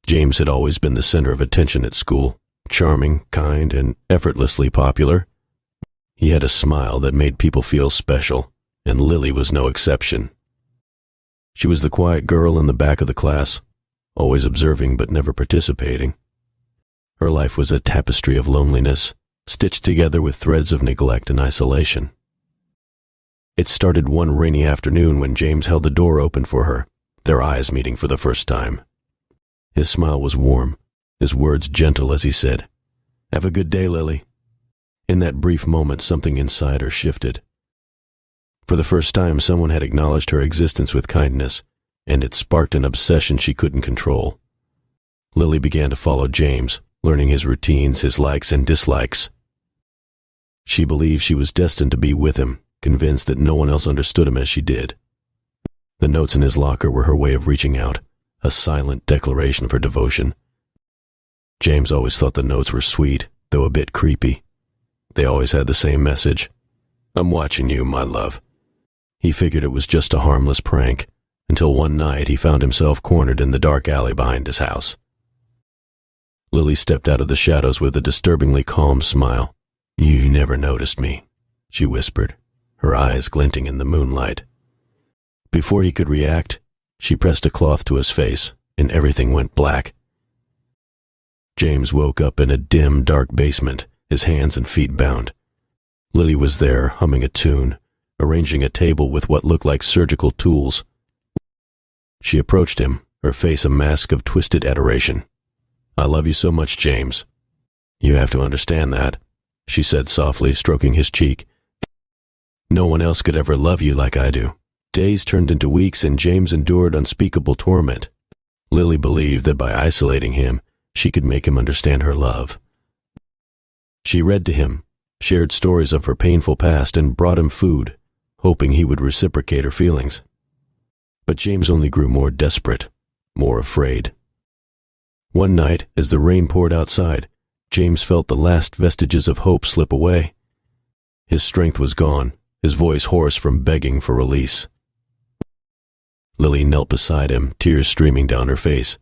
James had always been the center of attention at school, charming, kind, and effortlessly popular. He had a smile that made people feel special, and Lily was no exception. She was the quiet girl in the back of the class, always observing but never participating. Her life was a tapestry of loneliness, stitched together with threads of neglect and isolation. It started one rainy afternoon when James held the door open for her, their eyes meeting for the first time. His smile was warm, his words gentle as he said, "Have a good day, Lily." In that brief moment, something inside her shifted. For the first time, someone had acknowledged her existence with kindness, and it sparked an obsession she couldn't control. Lily began to follow James, learning his routines, his likes and dislikes. She believed she was destined to be with him, convinced that no one else understood him as she did. The notes in his locker were her way of reaching out, a silent declaration of her devotion. James always thought the notes were sweet, though a bit creepy. They always had the same message: "I'm watching you, my love." He figured it was just a harmless prank, until one night he found himself cornered in the dark alley behind his house. Lily stepped out of the shadows with a disturbingly calm smile. "You never noticed me," she whispered, her eyes glinting in the moonlight. Before he could react, she pressed a cloth to his face, and everything went black. James woke up in a dim, dark basement, his hands and feet bound. Lily was there, humming a tune, arranging a table with what looked like surgical tools. She approached him, her face a mask of twisted adoration. "I love you so much, James. You have to understand that," she said softly, stroking his cheek. "No one else could ever love you like I do." Days turned into weeks, and James endured unspeakable torment. Lily believed that by isolating him, she could make him understand her love. She read to him, shared stories of her painful past, and brought him food, hoping he would reciprocate her feelings. But James only grew more desperate, more afraid. One night, as the rain poured outside, James felt the last vestiges of hope slip away. His strength was gone, his voice hoarse from begging for release. Lily knelt beside him, tears streaming down her face.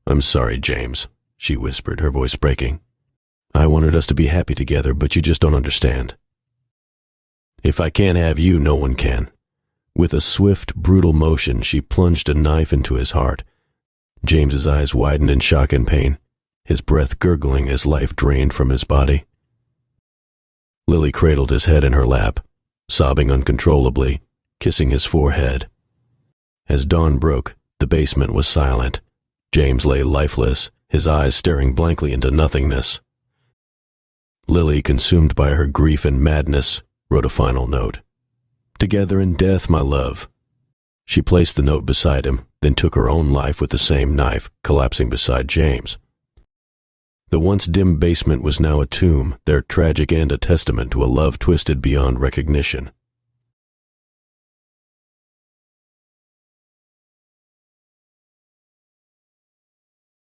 "I'm sorry, James," she whispered, her voice breaking. "I wanted us to be happy together, but you just don't understand. If I can't have you, no one can." With a swift, brutal motion, she plunged a knife into his heart. James's eyes widened in shock and pain, his breath gurgling as life drained from his body. Lily cradled his head in her lap, sobbing uncontrollably, kissing his forehead. As dawn broke, the basement was silent. James lay lifeless, his eyes staring blankly into nothingness. Lily, consumed by her grief and madness, wrote a final note. "Together in death, my love." She placed the note beside him, then took her own life with the same knife, collapsing beside James. The once dim basement was now a tomb, their tragic end a testament to a love twisted beyond recognition.